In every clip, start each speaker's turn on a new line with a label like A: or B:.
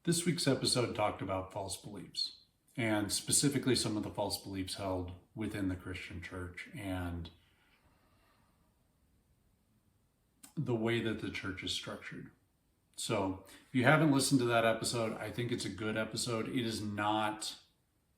A: This week's episode talked about false beliefs, and specifically some of the false beliefs held within the Christian church and the way that the church is structured. So if you haven't listened to that episode, I think it's a good episode. It is not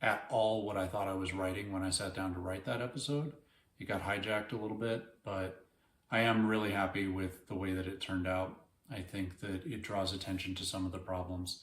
A: at all what I thought I was writing when I sat down to write that episode. It got hijacked a little bit, but I am really happy with the way that it turned out. I think that it draws attention to some of the problems.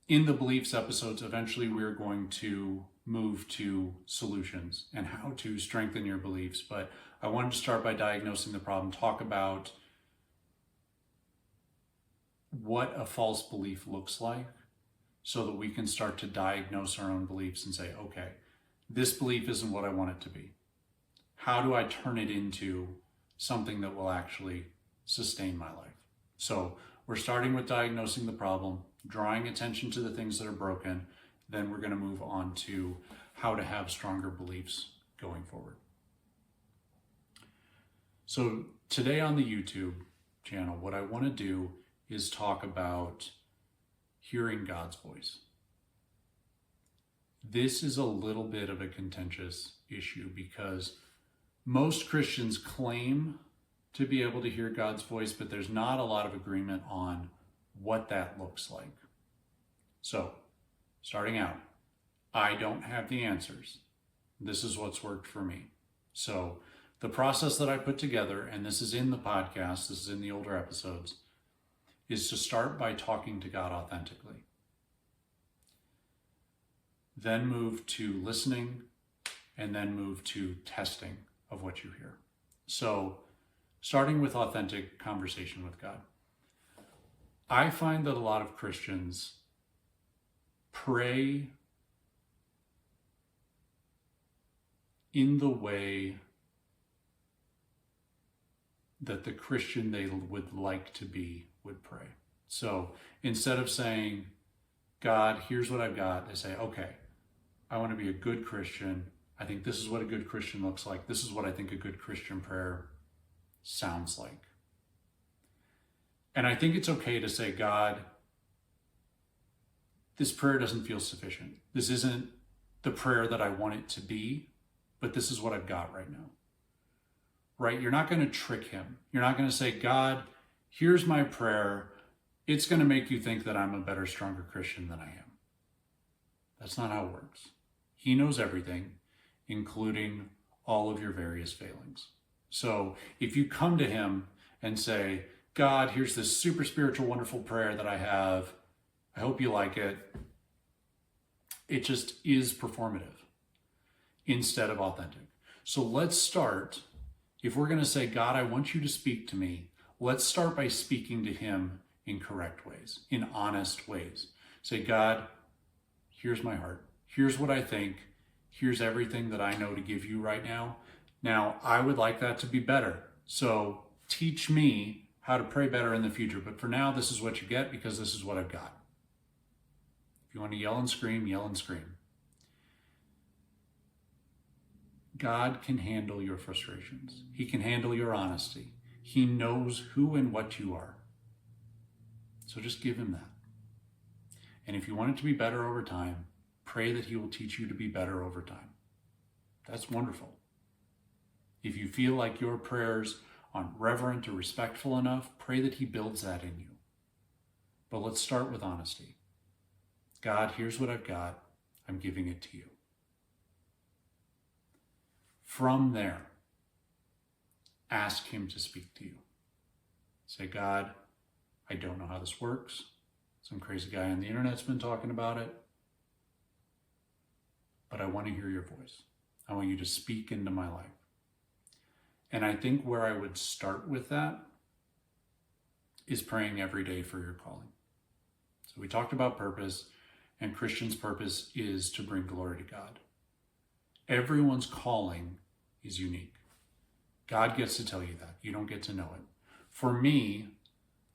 A: In the beliefs episodes, eventually we're going to move to solutions and how to strengthen your beliefs. But I wanted to start by diagnosing the problem, talk about what a false belief looks like so that we can start to diagnose our own beliefs and say, okay, this belief isn't what I want it to be. How do I turn it into something that will actually sustain my life? So we're starting with diagnosing the problem, drawing attention to the things that are broken. Then we're going to move on to how to have stronger beliefs going forward. So today on the YouTube channel, what I want to do is talk about hearing God's voice. This is a little bit of a contentious issue because most Christians claim to be able to hear God's voice, but there's not a lot of agreement on what that looks like. So, starting out, I don't have the answers. This is what's worked for me. So, the process that I put together, and this is in the podcast, this is in the older episodes, is to start by talking to God authentically. Then move to listening, and then move to testing of what you hear. So, starting with authentic conversation with God. I find that a lot of Christians pray in the way that the Christian they would like to be would pray. So instead of saying, God, here's what I've got, they say, okay, I want to be a good Christian. I think this is what a good Christian looks like. This is what I think a good Christian prayer sounds like. And I think it's okay to say, God, this prayer doesn't feel sufficient. This isn't the prayer that I want it to be, but this is what I've got right now. Right? You're not going to trick him. You're not going to say, God, here's my prayer. It's going to make you think that I'm a better, stronger Christian than I am. That's not how it works. He knows everything, including all of your various failings. So if you come to him and say, God, here's this super spiritual, wonderful prayer that I have. I hope you like it. It just is performative instead of authentic. So let's start, if we're going to say, God, I want you to speak to me, let's start by speaking to him in correct ways, in honest ways. Say, God, here's my heart. Here's what I think. Here's everything that I know to give you right now. Now, I would like that to be better. So teach me how to pray better in the future. But for now, this is what you get because this is what I've got. If you want to yell and scream, yell and scream. God can handle your frustrations. He can handle your honesty. He knows who and what you are. So just give him that. And if you want it to be better over time, pray that he will teach you to be better over time. That's wonderful. If you feel like your prayers aren't reverent or respectful enough, pray that he builds that in you. But let's start with honesty. God, here's what I've got. I'm giving it to you. From there, ask him to speak to you. Say, God, I don't know how this works. Some crazy guy on the internet's been talking about it. But I want to hear your voice. I want you to speak into my life. And I think where I would start with that is praying every day for your calling. So we talked about purpose, and Christian's purpose is to bring glory to God. Everyone's calling is unique. God gets to tell you that. You don't get to know it. For me,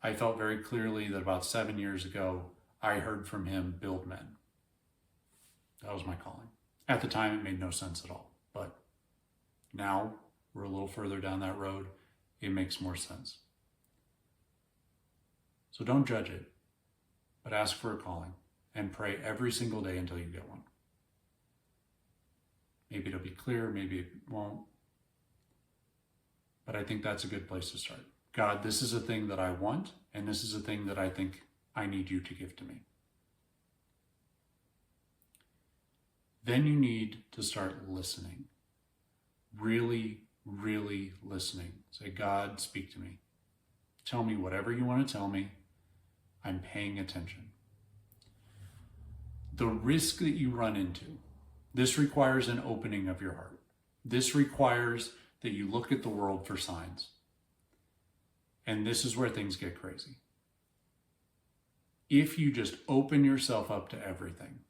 A: I felt very clearly that about 7 years ago, I heard from him, build men. That was my calling. At the time, it made no sense at all. But now we're a little further down that road. It makes more sense. So don't judge it. but ask for a calling and pray every single day until you get one. Maybe it'll be clear, maybe it won't. But I think that's a good place to start. God, this is a thing that I want, and this is a thing that I think I need you to give to me. Then you need to start listening. Really, really listening. Say, God, speak to me. Tell me whatever you want to tell me. I'm paying attention. The risk that you run into, this requires an opening of your heart. This requires that you look at the world for signs. And this is where things get crazy. If you just open yourself up to everything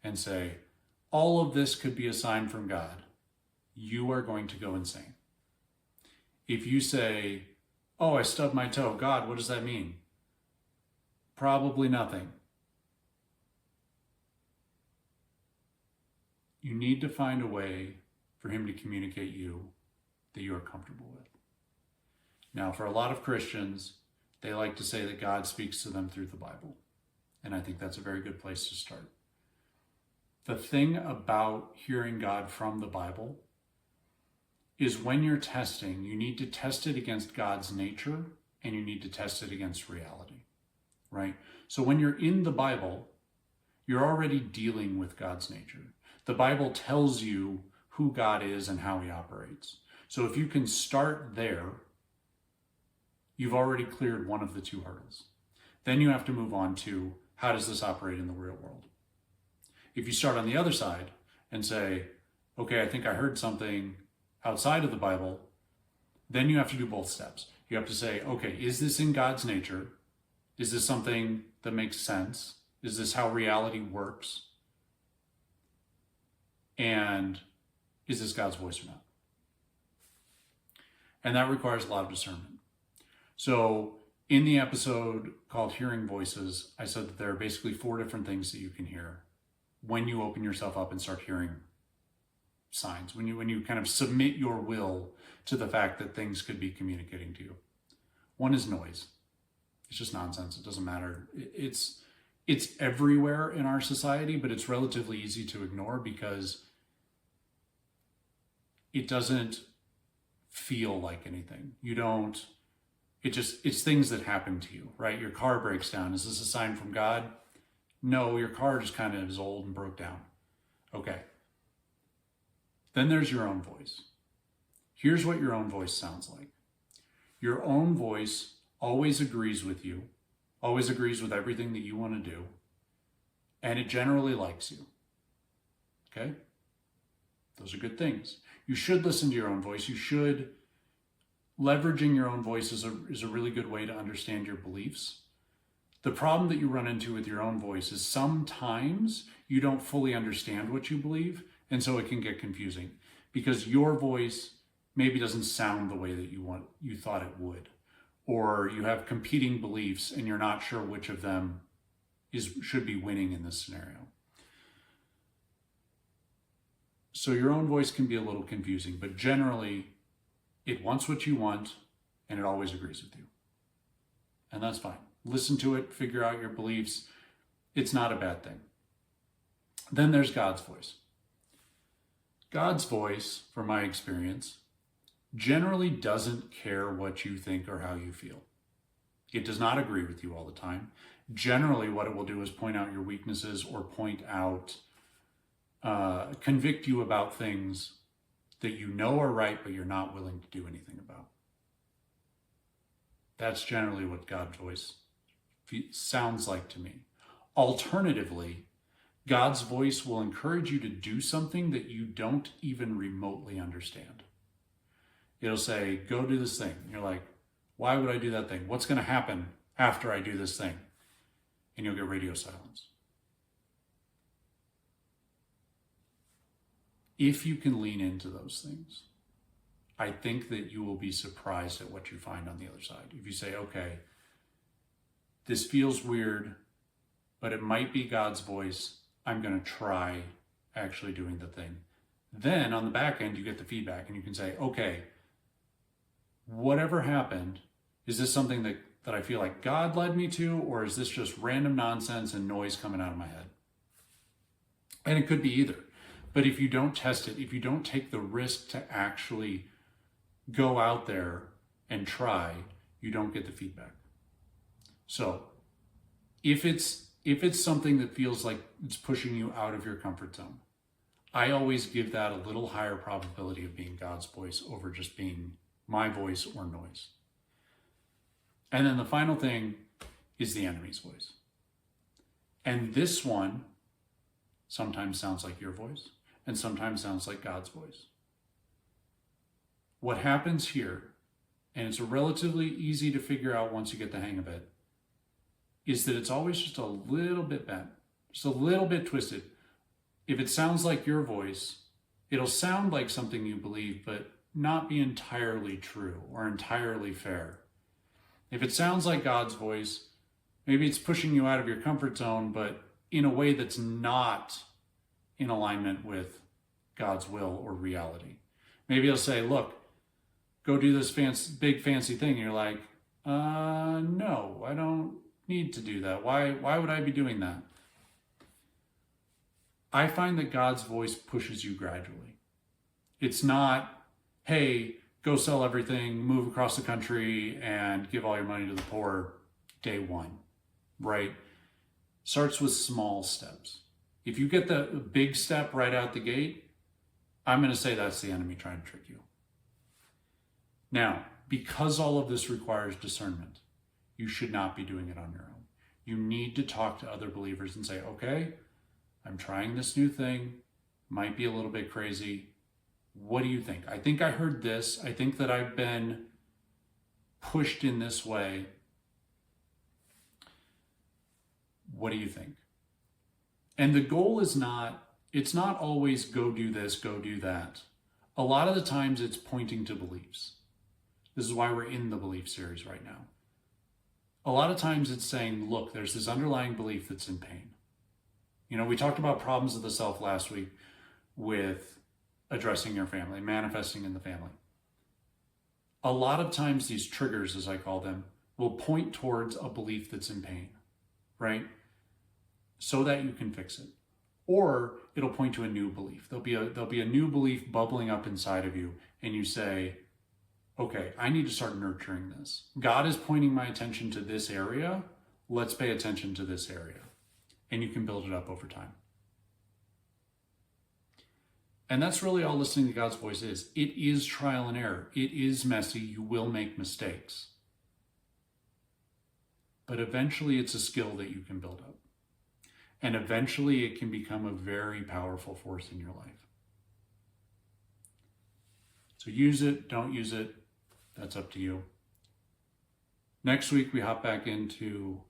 A: and say, all of this could be a sign from God, you are going to go insane. If you say, oh, I stubbed my toe, God, what does that mean? Probably nothing. You need to find a way for him to communicate you that you are comfortable with. Now, for a lot of Christians, they like to say that God speaks to them through the Bible. And I think that's a very good place to start. The thing about hearing God from the Bible is when you're testing, you need to test it against God's nature and you need to test it against reality, right? So when you're in the Bible, you're already dealing with God's nature. The Bible tells you who God is and how he operates. So if you can start there, you've already cleared one of the two hurdles. Then you have to move on to, how does this operate in the real world? If you start on the other side and say, okay, I think I heard something outside of the Bible, then you have to do both steps. You have to say, okay, is this in God's nature? Is this something that makes sense? Is this how reality works? And is this God's voice or not? And that requires a lot of discernment. So in the episode called Hearing Voices, I said that there are basically 4 different things that you can hear when you open yourself up and start hearing signs, when you kind of submit your will to the fact that things could be communicating to you. One is noise. It's just nonsense. It doesn't matter. It's everywhere in our society, but it's relatively easy to ignore because it doesn't feel like anything. It's things that happen to you, right? Your car breaks down. Is this a sign from God? No, your car just kind of is old and broke down. Okay. Then there's your own voice. Here's what your own voice sounds like. Your own voice always agrees with you, always agrees with everything that you want to do, and it generally likes you. Okay? Those are good things. You should listen to your own voice. Leveraging your own voice is a really good way to understand your beliefs. The problem that you run into with your own voice is sometimes you don't fully understand what you believe, and so it can get confusing because your voice maybe doesn't sound the way that you thought it would, or you have competing beliefs and you're not sure which of them should be winning in this scenario. So your own voice can be a little confusing, but generally it wants what you want and it always agrees with you. And that's fine. Listen to it, figure out your beliefs. It's not a bad thing. Then there's God's voice. God's voice, from my experience, generally doesn't care what you think or how you feel. It does not agree with you all the time. Generally, what it will do is point out your weaknesses or convict you about things that you know are right, but you're not willing to do anything about. That's generally what God's voice sounds like to me. Alternatively, God's voice will encourage you to do something that you don't even remotely understand. It'll say, go do this thing. You're like, why would I do that thing? What's going to happen after I do this thing? And you'll get radio silence. If you can lean into those things, I think that you will be surprised at what you find on the other side. If you say, okay, this feels weird, but it might be God's voice. I'm going to try actually doing the thing. Then on the back end, you get the feedback and you can say, okay, whatever happened, is this something that I feel like God led me to, or is this just random nonsense and noise coming out of my head? And it could be either. But if you don't test it, if you don't take the risk to actually go out there and try, you don't get the feedback. So if it's something that feels like it's pushing you out of your comfort zone, I always give that a little higher probability of being God's voice over just being my voice or noise. And then the final thing is the enemy's voice. And this one sometimes sounds like your voice and sometimes sounds like God's voice. What happens here, and it's relatively easy to figure out once you get the hang of it, is that it's always just a little bit bent, just a little bit twisted. If it sounds like your voice, it'll sound like something you believe, but not be entirely true or entirely fair. If it sounds like God's voice, maybe it's pushing you out of your comfort zone, but in a way that's not in alignment with God's will or reality. Maybe it'll say, look, go do this big fancy thing. And you're like, no, I don't need to do that. Why would I be doing that? I find that God's voice pushes you gradually. It's not, hey, go sell everything, move across the country, and give all your money to the poor day one, right? Starts with small steps. If you get the big step right out the gate, I'm going to say that's the enemy trying to trick you. Now, because all of this requires discernment, you should not be doing it on your own. You need to talk to other believers and say, okay, I'm trying this new thing, might be a little bit crazy. What do you think? I think I heard this. I think that I've been pushed in this way. What do you think? And the goal is it's not always go do this, go do that. A lot of the times it's pointing to beliefs. This is why we're in the belief series right now. A lot of times it's saying, look, there's this underlying belief that's in pain. You know, we talked about problems of the self last week with addressing your family, manifesting in the family. A lot of times these triggers, as I call them, will point towards a belief that's in pain, right? So that you can fix it. Or it'll point to a new belief. There'll be a new belief bubbling up inside of you, and you say, okay, I need to start nurturing this. God is pointing my attention to this area. Let's pay attention to this area. And you can build it up over time. And that's really all listening to God's voice is. It is trial and error. It is messy. You will make mistakes. But eventually it's a skill that you can build up. And eventually it can become a very powerful force in your life. So use it, don't use it. That's up to you. Next week, we hop back into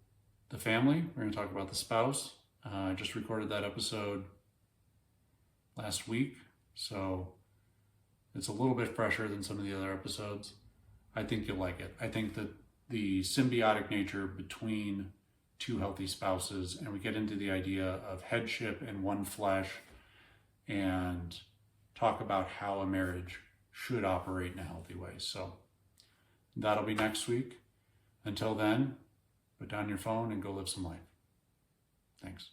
A: the family. We're going to talk about the spouse. I just recorded that episode last week, so it's a little bit fresher than some of the other episodes. I think you'll like it. I think that the symbiotic nature between two healthy spouses, and we get into the idea of headship and one flesh, and talk about how a marriage should operate in a healthy way. So that'll be next week. Until then, put down your phone and go live some life. Thanks.